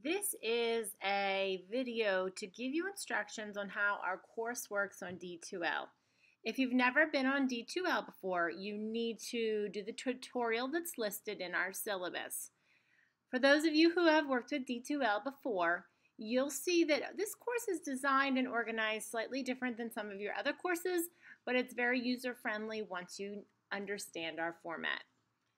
This is a video to give you instructions on how our course works on D2L. If you've never been on D2L before, you need to do the tutorial that's listed in our syllabus. For those of you who have worked with D2L before, you'll see that this course is designed and organized slightly different than some of your other courses, but it's very user-friendly once you understand our format.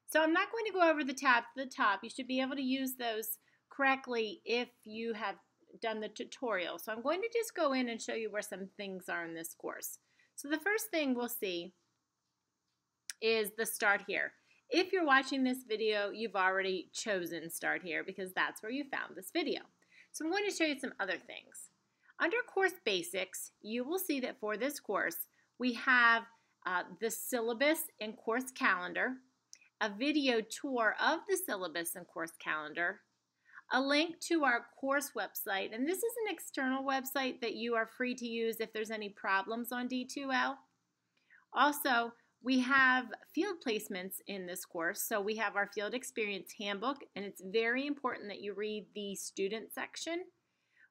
So I'm not going to go over the tabs at the top. You should be able to use those correctly if you have done the tutorial. So I'm going to just go in and show you where some things are in this course. So the first thing we'll see is the Start Here. If you're watching this video, you've already chosen Start Here because that's where you found this video. So I'm going to show you some other things. Under Course Basics, you will see that for this course, we have the syllabus and course calendar, a video tour of the syllabus and course calendar, a link to our course website, and this is an external website that you are free to use if there's any problems on D2L. Also, we have field placements in this course, so we have our Field Experience Handbook, and it's very important that you read the student section.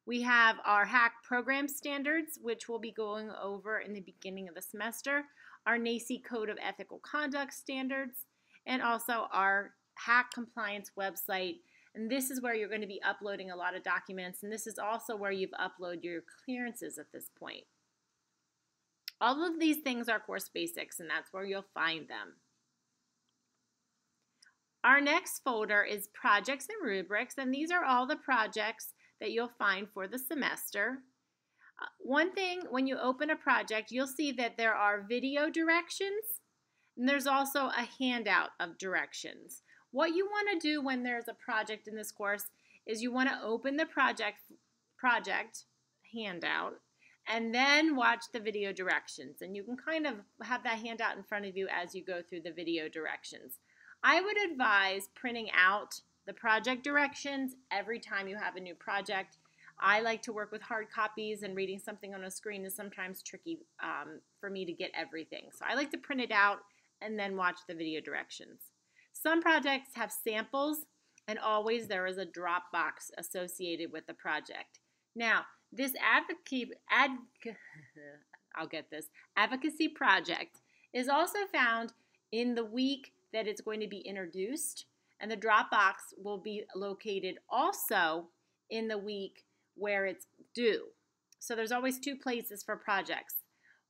We have our HACC program standards, which we'll be going over in the beginning of the semester, our NACCE Code of Ethical Conduct standards, and also our HACC compliance website. And this is where you're going to be uploading a lot of documents, and this is also where you've uploaded your clearances at this point. All of these things are course basics, and that's where you'll find them. Our next folder is projects and rubrics, and these are all the projects that you'll find for the semester. One thing, when you open a project, you'll see that there are video directions, and there's also a handout of directions. What you want to do when there's a project in this course is you want to open the project handout and then watch the video directions. And you can kind of have that handout in front of you as you go through the video directions. I would advise printing out the project directions every time you have a new project. I like to work with hard copies, and reading something on a screen is sometimes tricky for me to get everything. So I like to print it out and then watch the video directions. Some projects have samples, and always there is a Dropbox associated with the project. Now, this advocacy project is also found in the week that it's going to be introduced, and the Dropbox will be located also in the week where it's due. So there's always two places for projects.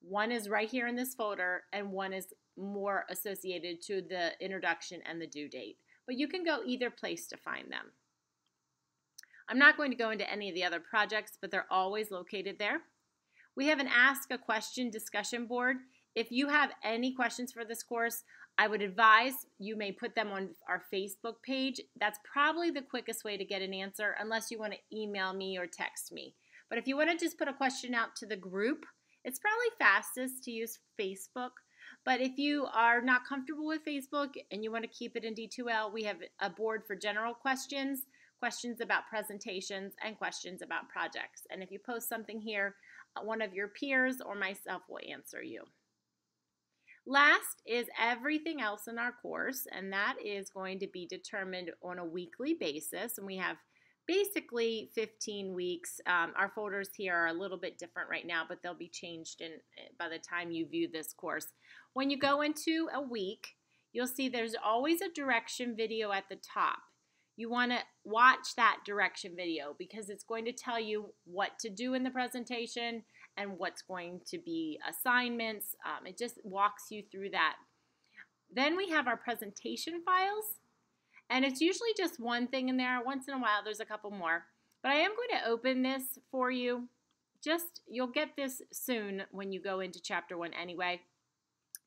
One is right here in this folder, and one is more associated to the introduction and the due date. But you can go either place to find them. I'm not going to go into any of the other projects, but they're always located there. We have an Ask a Question discussion board. If you have any questions for this course, I would advise you may put them on our Facebook page. That's probably the quickest way to get an answer, unless you want to email me or text me. But if you want to just put a question out to the group, it's probably fastest to use Facebook. But if you are not comfortable with Facebook and you want to keep it in D2L, we have a board for general questions, questions about presentations, and questions about projects. And if you post something here, one of your peers or myself will answer you. Last is everything else in our course, and that is going to be determined on a weekly basis. And we have basically 15 weeks. Our folders here are a little bit different right now, but they'll be changed by the time you view this course. When you go into a week, you'll see there's always a direction video at the top. You want to watch that direction video because it's going to tell you what to do in the presentation and what's going to be assignments. It just walks you through that. Then we have our presentation files. And it's usually just one thing in there. Once in a while, there's a couple more. But I am going to open this for you. You'll get this soon when you go into Chapter 1 anyway.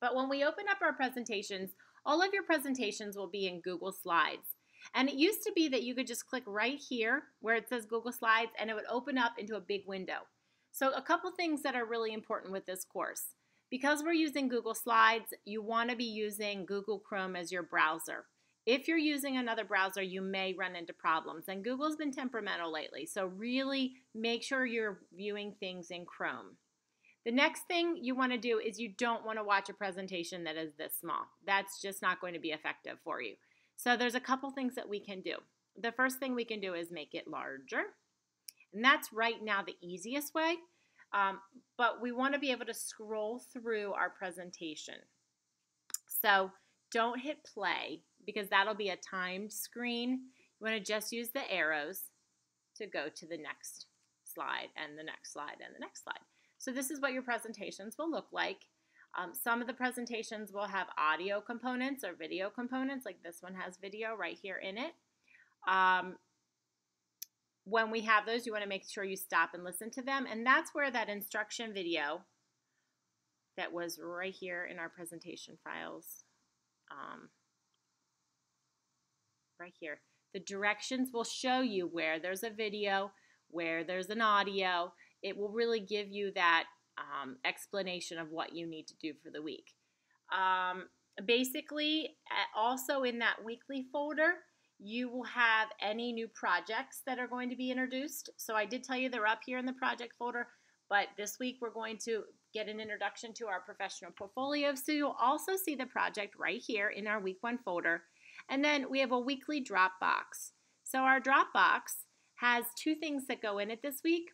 But when we open up our presentations, all of your presentations will be in Google Slides. And it used to be that you could just click right here where it says Google Slides, and it would open up into a big window. So a couple things that are really important with this course. Because we're using Google Slides, you want to be using Google Chrome as your browser. If you're using another browser, you may run into problems, and Google's been temperamental lately, so really make sure you're viewing things in Chrome. The next thing you want to do is you don't want to watch a presentation that is this small. That's just not going to be effective for you. So there's a couple things that we can do. the first thing we can do is make it larger. And that's right now the easiest way. But we want to be able to scroll through our presentation. So don't hit play because that'll be a timed screen. You want to just use the arrows to go to the next slide and the next slide and the next slide. So this is what your presentations will look like. Some of the presentations will have audio components or video components, like this one has video right here in it. When we have those, you want to make sure you stop and listen to them, and that's where that instruction video that was right here in our presentation files, right here. The directions will show you where there's a video, where there's an audio. It will really give you that explanation of what you need to do for the week. Basically, also in that weekly folder, you will have any new projects that are going to be introduced. So I did tell you they're up here in the project folder, but this week we're going to get an introduction to our professional portfolio. So you'll also see the project right here in our week 1 folder. And then we have a weekly Dropbox. So our Dropbox has 2 things that go in it this week,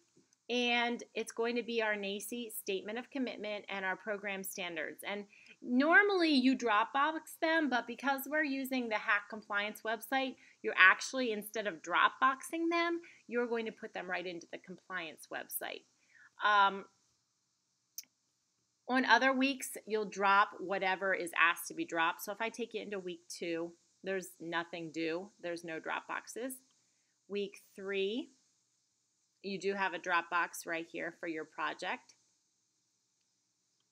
and it's going to be our NACCE Statement of Commitment and our program standards. And normally you Dropbox them, but because we're using the Hack Compliance website, you're actually, instead of Dropboxing them, you're going to put them right into the compliance website. On other weeks, you'll drop whatever is asked to be dropped. So if I take you into week 2, there's nothing due. There's no Dropboxes. Week 3, you do have a Dropbox right here for your project.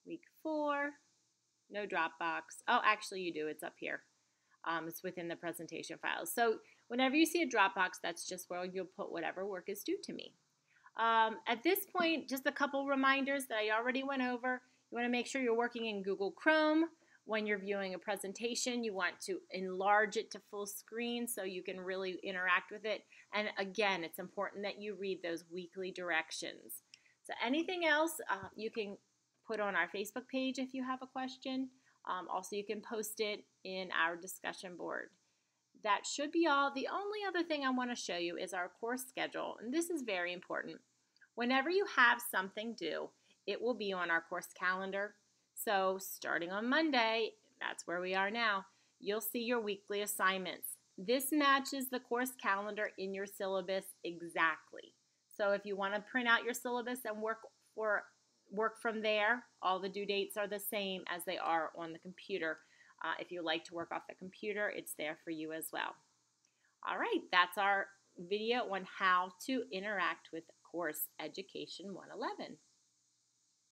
Week 4, no Dropbox. Oh, actually you do. It's up here. It's within the presentation files. So whenever you see a Dropbox, that's just where you'll put whatever work is due to me. At this point, just a couple reminders that I already went over. You want to make sure you're working in Google Chrome. When you're viewing a presentation, you want to enlarge it to full screen so you can really interact with it. And again, it's important that you read those weekly directions. So anything else you can put on our Facebook page if you have a question. Also, you can post it in our discussion board. That should be all. The only other thing I want to show you is our course schedule, and this is very important. Whenever you have something due, it will be on our course calendar. So starting on Monday, that's where we are now, you'll see your weekly assignments. This matches the course calendar in your syllabus exactly. So if you want to print out your syllabus and work from there, all the due dates are the same as they are on the computer. If you like to work off the computer, it's there for you as well. All right, that's our video on how to interact with Course Education 111.